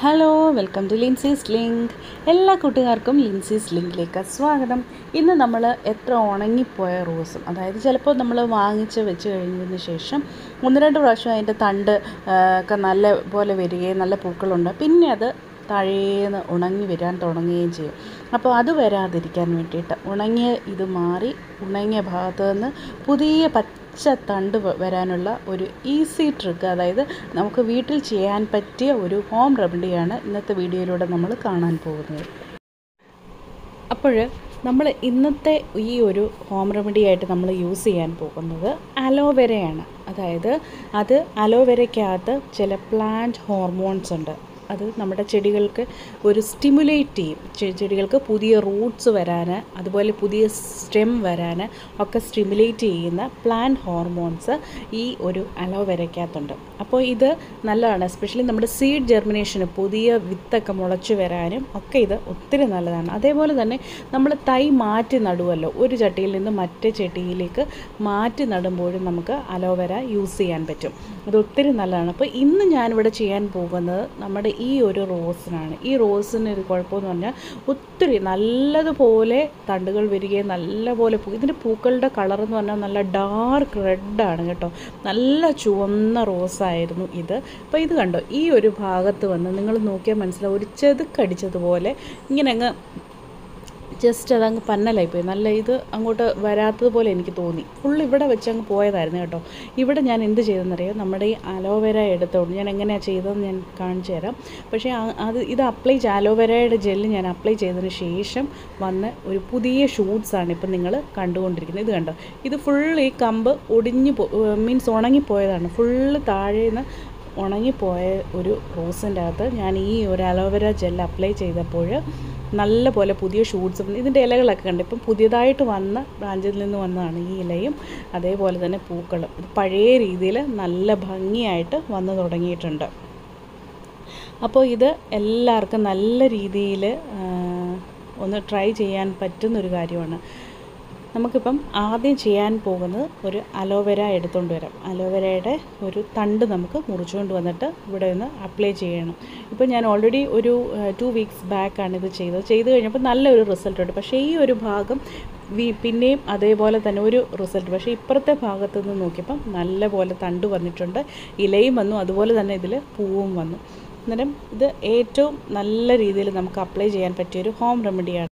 Hello, welcome to Lincy's link. എല്ലാ കൂട്ടുകാർക്കും ലിൻസീസ് ലിങ്കിലേക്ക് സ്വാഗതം. ഇന്ന് നമ്മൾ എത്ര ഉണങ്ങിപ്പോയ റോസും, അതായത് ചിലപ്പോൾ നമ്മൾ വാങ്ങിച്ച് വെച്ച് കഴിഞ്ഞതിന് ശേഷം 1-2 പ്രാവശ്യം അതിൻ്റെ തണ്ട് ഒക്കെ നല്ല പോലെ വരികയും നല്ല പൂക്കളുണ്ട്, പിന്നെ അത് താഴേന്ന് ഉണങ്ങി വരാൻ തുടങ്ങുകയും ചെയ്യും. അപ്പോൾ അത് വരാതിരിക്കാൻ വേണ്ടിയിട്ട് ഉണങ്ങിയ ഇത് മാറി ഉണങ്ങിയ ഭാഗത്ത് നിന്ന് പുതിയ പച്ച തണ്ട് വരാനുള്ള ഒരു ഈസി ട്രിക്ക്, അതായത് നമുക്ക് വീട്ടിൽ ചെയ്യാൻ പറ്റിയ ഒരു ഹോം റെമഡിയാണ് ഇന്നത്തെ വീഡിയോയിലൂടെ നമ്മൾ കാണാൻ പോകുന്നത്. അപ്പോൾ നമ്മൾ ഇന്നത്തെ ഈ ഒരു ഹോം റെമഡി ആയിട്ട് നമ്മൾ യൂസ് ചെയ്യാൻ പോകുന്നത് അലോവേരയാണ്. അതായത് അത് അലോവേരയ്ക്കകത്ത് ചില പ്ലാന്റ് ഹോർമോൺസ് ഉണ്ട്. അത് നമ്മുടെ ചെടികൾക്ക് ഒരു സ്റ്റിമുലേറ്റ് ചെയ്യും. ചെടികൾക്ക് പുതിയ റൂട്ട്സ് വരാൻ, അതുപോലെ പുതിയ സ്റ്റെം വരാൻ ഒക്കെ സ്റ്റിമുലേറ്റ് ചെയ്യുന്ന പ്ലാന്റ് ഹോർമോൺസ് ഈ ഒരു അലോവേരയ്ക്കകത്തുണ്ട്. അപ്പോൾ ഇത് നല്ലതാണ്. എസ്പെഷ്യലി നമ്മുടെ സീഡ് ജെർമിനേഷന്, പുതിയ വിത്തൊക്കെ മുളച്ച് വരാനും ഒക്കെ ഇത് ഒത്തിരി നല്ലതാണ്. അതേപോലെ തന്നെ നമ്മൾ തൈ മാറ്റി നടുവല്ലോ, ഒരു ചട്ടിയിൽ നിന്ന് മറ്റേ ചട്ടിയിലേക്ക് മാറ്റി നടുമ്പോഴും നമുക്ക് അലോവേര യൂസ് ചെയ്യാൻ പറ്റും. അത് ഒത്തിരി നല്ലതാണ്. അപ്പോൾ ഇന്ന് ഞാനിവിടെ ചെയ്യാൻ പോകുന്നത് നമ്മുടെ ഈ ഒരു റോസിനാണ്. ഈ റോസിന് ഒരു കുഴപ്പമെന്ന് പറഞ്ഞാൽ ഒത്തിരി നല്ലതുപോലെ തണ്ടുകൾ വരികയും നല്ലപോലെ ഇതിൻ്റെ പൂക്കളുടെ കളറെന്ന് പറഞ്ഞാൽ നല്ല ഡാർക്ക് റെഡാണ് കേട്ടോ. നല്ല ചുവന്ന റോസായിരുന്നു ഇത്. അപ്പോൾ ഇത് കണ്ടോ, ഈ ഒരു ഭാഗത്ത് വന്ന് നിങ്ങൾ നോക്കിയാൽ മനസ്സിലാവും, ഒരു ചെതുക്കടിച്ചതുപോലെ ഇങ്ങനെ അങ്ങ് ജസ്റ്റ് അതങ്ങ് പന്നലായിപ്പോയി. നല്ല ഇത് അങ്ങോട്ട് വരാത്തതുപോലെ എനിക്ക് തോന്നി. ഇവിടെ വെച്ച് അങ്ങ് പോയതായിരുന്നു കേട്ടോ. ഇവിടെ ഞാൻ എന്ത് ചെയ്തെന്നറിയാം, നമ്മുടെ ഈ അലോവേര എടുത്തോണ്ട് ഞാൻ എങ്ങനെയാണ് ചെയ്തതെന്ന് ഞാൻ കാണിച്ചു തരാം. പക്ഷേ ഇത് അലോവേരയുടെ ജെല്ല് ഞാൻ അപ്ലൈ ചെയ്തതിന് ശേഷം വന്ന ഒരു പുതിയ ഷൂട്ട്സാണ് ഇപ്പം നിങ്ങൾ കണ്ടുകൊണ്ടിരിക്കുന്നത്. ഇത് കണ്ടോ, ഇത് ഈ കമ്പ് മീൻസ് ഉണങ്ങിപ്പോയതാണ്. താഴേന്ന് ഉണങ്ങിപ്പോയ ഒരു റോസിൻ്റെ അകത്ത് ഞാൻ ഈ ഒരു അലോവേര ജെല്ല് അപ്ലൈ ചെയ്തപ്പോൾ നല്ല പോലെ പുതിയ ഷൂട്ട്സും, ഇതിൻ്റെ ഇലകളൊക്കെ കണ്ട് ഇപ്പം പുതിയതായിട്ട് വന്ന ബ്രാഞ്ചിൽ നിന്ന് വന്നതാണ് ഈ ഇലയും, അതേപോലെ തന്നെ പൂക്കളും. ഇത് പഴയ രീതിയിൽ നല്ല ഭംഗിയായിട്ട് വന്നു തുടങ്ങിയിട്ടുണ്ട്. അപ്പോൾ ഇത് എല്ലാവർക്കും നല്ല രീതിയിൽ ഒന്ന് ട്രൈ ചെയ്യാൻ പറ്റുന്നൊരു കാര്യമാണ്. നമുക്കിപ്പം ആദ്യം ചെയ്യാൻ പോകുന്നത് ഒരു അലോവേര എടുത്തുകൊണ്ട് വരാം. അലോവേരയുടെ ഒരു തണ്ട് നമുക്ക് മുറിച്ചുകൊണ്ട് വന്നിട്ട് ഇവിടെ നിന്ന് അപ്ലൈ ചെയ്യണം. ഇപ്പോൾ ഞാൻ ഓൾറെഡി ഒരു 2 വീക്സ് ബാക്കാണ് ഇത് ചെയ്ത് കഴിഞ്ഞപ്പോൾ നല്ലൊരു റിസൾട്ട് ഉണ്ട്. പക്ഷേ ഈ ഒരു ഭാഗം പിന്നെയും അതേപോലെ തന്നെ ഒരു റിസൾട്ട്. പക്ഷേ ഇപ്പുറത്തെ ഭാഗത്ത് നിന്ന് നോക്കിയപ്പം നല്ല പോലെ തണ്ട് വന്നിട്ടുണ്ട്, ഇലയും വന്നു, അതുപോലെ തന്നെ ഇതിൽ പൂവും വന്നു. അന്നേരം ഇത് ഏറ്റവും നല്ല രീതിയിൽ നമുക്ക് അപ്ലൈ ചെയ്യാൻ പറ്റിയൊരു ഹോം റെമഡിയാണ്.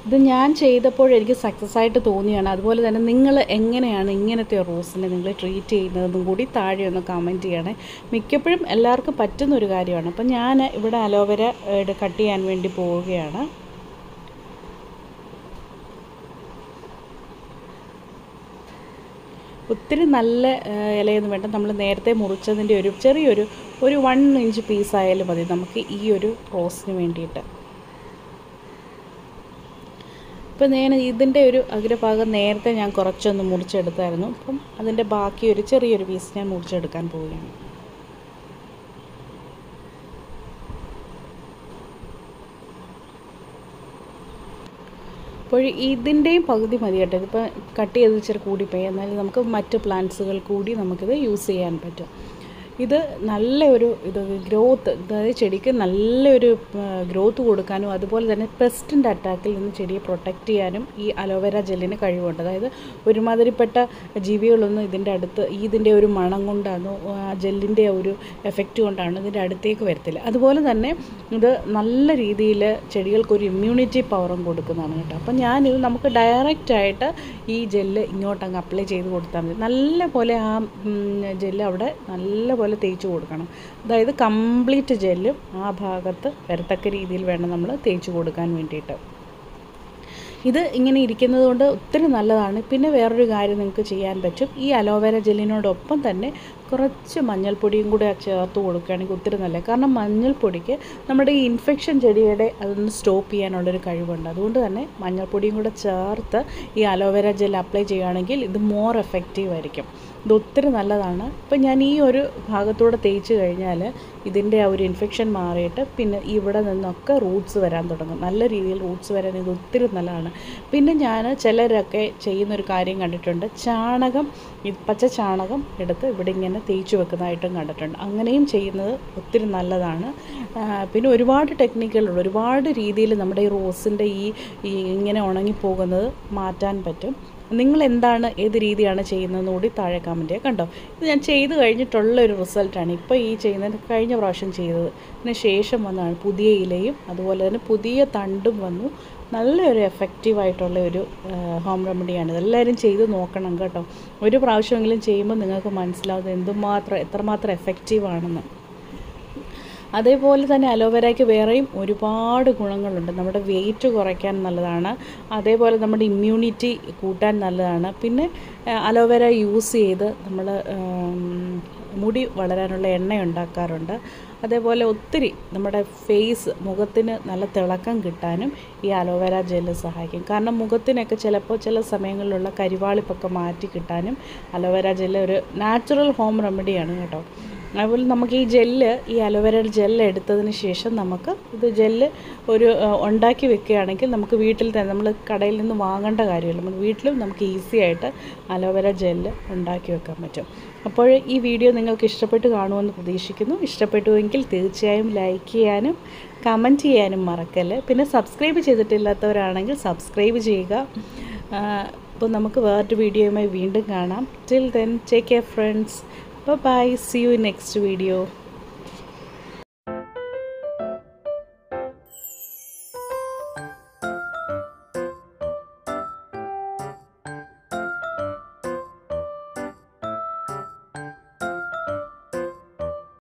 ഇത് ഞാൻ ചെയ്തപ്പോൾ എനിക്ക് സക്സസ് ആയിട്ട് തോന്നിയാണ്. അതുപോലെ തന്നെ നിങ്ങൾ എങ്ങനെയാണ് ഇങ്ങനത്തെ റോസിനെ നിങ്ങൾ ട്രീറ്റ് ചെയ്യുന്നതെന്നും കൂടി താഴെ ഒന്ന് കമൻറ്റ് ചെയ്യണേ. മിക്കപ്പോഴും എല്ലാവർക്കും പറ്റുന്നൊരു കാര്യമാണ്. അപ്പം ഞാൻ ഇവിടെ അലോവേര കട്ട് ചെയ്യാൻ വേണ്ടി പോവുകയാണ്. ഒത്തിരി നല്ല ഇലയൊന്നും വേണ്ട. നമ്മൾ നേരത്തെ മുറിച്ചതിൻ്റെ ഒരു ചെറിയൊരു 1 ഇഞ്ച് പീസായാലും മതി നമുക്ക് ഈ ഒരു റോസിന് വേണ്ടിയിട്ട്. ഇപ്പോൾ ഞാൻ ഇതിൻ്റെ ഒരു അഗ്രഭാഗം നേരത്തെ ഞാൻ കുറച്ചൊന്ന് മുറിച്ചെടുത്തായിരുന്നു. അപ്പം അതിൻ്റെ ബാക്കി ഒരു ചെറിയൊരു പീസ് ഞാൻ മുറിച്ചെടുക്കാൻ പോവുകയാണ്. അപ്പോൾ ഇതിൻ്റെയും പകുതി മതി കേട്ടോ. ഇതിപ്പോൾ കട്ട് ചെയ്ത് ഇച്ചിരി കൂടിപ്പോയി, എന്നാലും നമുക്ക് മറ്റ് പ്ലാന്റ്സുകൾ കൂടി നമുക്കിത് യൂസ് ചെയ്യാൻ പറ്റും. ഇത് നല്ലൊരു ഗ്രോത്ത്, അതായത് ചെടിക്ക് നല്ലൊരു ഗ്രോത്ത് കൊടുക്കാനും അതുപോലെ തന്നെ പെസ്റ്റിൻ്റെ അറ്റാക്കിൽ നിന്ന് ചെടിയെ പ്രൊട്ടക്റ്റ് ചെയ്യാനും ഈ അലോവേര ജെല്ലിന് കഴിവുണ്ട്. അതായത് ഒരുമാതിരിപ്പെട്ട ജീവികളൊന്നും ഇതിൻ്റെ ഒരു മണം കൊണ്ടാണോ ആ ജെല്ലിൻ്റെ ഒരു എഫക്റ്റ് കൊണ്ടാണ് ഇതിൻ്റെ അടുത്തേക്ക് വരത്തില്ല. അതുപോലെ തന്നെ ഇത് നല്ല രീതിയിൽ ചെടികൾക്കൊരു ഇമ്മ്യൂണിറ്റി പവറും കൊടുക്കുന്നതാണ് കേട്ടോ. അപ്പം ഞാനിത് നമുക്ക് ഡയറക്റ്റായിട്ട് ഈ ജെല്ല് ഇങ്ങോട്ടങ്ങ് അപ്ലൈ ചെയ്ത് കൊടുത്താൽ മതി. നല്ല പോലെ ആ ജെല്ല് അവിടെ നല്ല പോലെ തേച്ച് കൊടുക്കണം. അതായത് കംപ്ലീറ്റ് ജെല്ലും ആ ഭാഗത്ത് വരത്തക്ക രീതിയിൽ വേണം നമ്മൾ തേച്ച് കൊടുക്കാൻ വേണ്ടിയിട്ട്. ഇത് ഇങ്ങനെ ഇരിക്കുന്നത് കൊണ്ട് ഒത്തിരി നല്ലതാണ്. പിന്നെ വേറൊരു കാര്യം നിങ്ങൾക്ക് ചെയ്യാൻ പറ്റും, ഈ അലോവേര ജെല്ലിനോടൊപ്പം തന്നെ കുറച്ച് മഞ്ഞൾപ്പൊടിയും കൂടെ ചേർത്ത് കൊടുക്കുകയാണെങ്കിൽ ഒത്തിരി നല്ലത്. കാരണം മഞ്ഞൾപ്പൊടിക്ക് നമ്മുടെ ഈ ഇൻഫെക്ഷൻ ചെടിയുടെ അതൊന്ന് സ്റ്റോപ്പ് ചെയ്യാനുള്ളൊരു കഴിവുണ്ട്. അതുകൊണ്ട് തന്നെ മഞ്ഞൾപ്പൊടിയും കൂടെ ചേർത്ത് ഈ അലോവേര ജെൽ അപ്ലൈ ചെയ്യുകയാണെങ്കിൽ ഇത് മോർ എഫക്റ്റീവ് ആയിരിക്കും. ഇത് ഒത്തിരി നല്ലതാണ്. ഇപ്പം ഞാൻ ഈ ഒരു ഭാഗത്തൂടെ തേച്ച് കഴിഞ്ഞാൽ ഇതിൻ്റെ ആ ഒരു ഇൻഫെക്ഷൻ മാറിയിട്ട് പിന്നെ ഇവിടെ നിന്നൊക്കെ റൂട്ട്സ് വരാൻ തുടങ്ങും. നല്ല രീതിയിൽ റൂട്ട്സ് വരാൻ ഇത് ഒത്തിരി നല്ലതാണ്. പിന്നെ ഞാൻ ചിലരൊക്കെ ചെയ്യുന്നൊരു കാര്യം കണ്ടിട്ടുണ്ട്, ചാണകം, പച്ച ചാണകം എടുത്ത് ഇവിടെ ഇങ്ങനെ തേച്ച് വെക്കുന്നതായിട്ടും കണ്ടിട്ടുണ്ട്. അങ്ങനെയും ചെയ്യുന്നത് ഒത്തിരി നല്ലതാണ്. പിന്നെ ഒരുപാട് ടെക്നിക്കുകളുണ്ട്, ഒരുപാട് രീതിയിൽ നമ്മുടെ ഈ റോസിൻ്റെ ഈ ഇങ്ങനെ ഉണങ്ങിപ്പോകുന്നത് മാറ്റാൻ പറ്റും. നിങ്ങൾ എന്താണ്, ഏത് രീതിയാണ് ചെയ്യുന്നതെന്ന് കൂടി താഴെ കമൻറ്റ് ചെയ്യുക. കണ്ടോ, ഇത് ഞാൻ ചെയ്ത് കഴിഞ്ഞിട്ടുള്ളൊരു റിസൾട്ടാണ്. ഇപ്പോൾ ഈ ചെയ്യുന്നത് കഴിഞ്ഞ പ്രാവശ്യം ചെയ്തത്, അതിന് ശേഷം വന്നതാണ് പുതിയ ഇലയും അതുപോലെ തന്നെ പുതിയ തണ്ടും വന്നു. നല്ലൊരു എഫക്റ്റീവായിട്ടുള്ള ഒരു ഹോം റെമഡിയാണ്. ഇതെല്ലാവരും ചെയ്ത് നോക്കണം കേട്ടോ. ഒരു പ്രാവശ്യമെങ്കിലും ചെയ്യുമ്പോൾ നിങ്ങൾക്ക് മനസ്സിലാവും എത്രമാത്രം എഫക്റ്റീവാണെന്ന്. അതേപോലെ തന്നെ അലോവേരയ്ക്ക് വേറെയും ഒരുപാട് ഗുണങ്ങളുണ്ട്. നമ്മുടെ വെയിറ്റ് കുറയ്ക്കാൻ നല്ലതാണ്, അതേപോലെ നമ്മുടെ ഇമ്മ്യൂണിറ്റി കൂട്ടാൻ നല്ലതാണ്. പിന്നെ അലോവേര യൂസ് ചെയ്ത് നമ്മൾ മുടി വളരാനുള്ള എണ്ണ ഉണ്ടാക്കാറുണ്ട്. അതേപോലെ ഒത്തിരി നമ്മുടെ മുഖത്തിന് നല്ല തിളക്കം കിട്ടാനും ഈ അലോവേര ജെല്ല് സഹായിക്കും. കാരണം മുഖത്തിനൊക്കെ ചില സമയങ്ങളിലുള്ള കരിവാളിപ്പൊക്കെ മാറ്റി കിട്ടാനും അലോവേര ജെല്ല് ഒരു നാച്ചുറൽ ഹോം റെമഡിയാണ് കേട്ടോ. അതുപോലെ നമുക്ക് ഈ അലോവേരയുടെ ജെല്ല് എടുത്തതിന് ശേഷം നമുക്ക് ഇത് ജെല്ല് ഉണ്ടാക്കി വെക്കുകയാണെങ്കിൽ നമുക്ക് വീട്ടിൽ തന്നെ, നമ്മൾ കടയിൽ നിന്ന് വാങ്ങേണ്ട കാര്യമില്ല, നമുക്ക് വീട്ടിലും നമുക്ക് ഈസി ആയിട്ട് അലോവേര ജെല്ല് ഉണ്ടാക്കി വെക്കാൻ പറ്റും. അപ്പോൾ ഈ വീഡിയോ നിങ്ങൾക്ക് ഇഷ്ടപ്പെട്ട് കാണുമെന്ന് പ്രതീക്ഷിക്കുന്നു. ഇഷ്ടപ്പെട്ടുവെങ്കിൽ തീർച്ചയായും ലൈക്ക് ചെയ്യാനും കമൻറ്റ് ചെയ്യാനും മറക്കല്ലേ. പിന്നെ സബ്സ്ക്രൈബ് ചെയ്തിട്ടില്ലാത്തവരാണെങ്കിൽ സബ്സ്ക്രൈബ് ചെയ്യുക. അപ്പോൾ നമുക്ക് വേറൊരു വീഡിയോയുമായി വീണ്ടും കാണാം. Till then take care friends. Bye bye. See you in next video.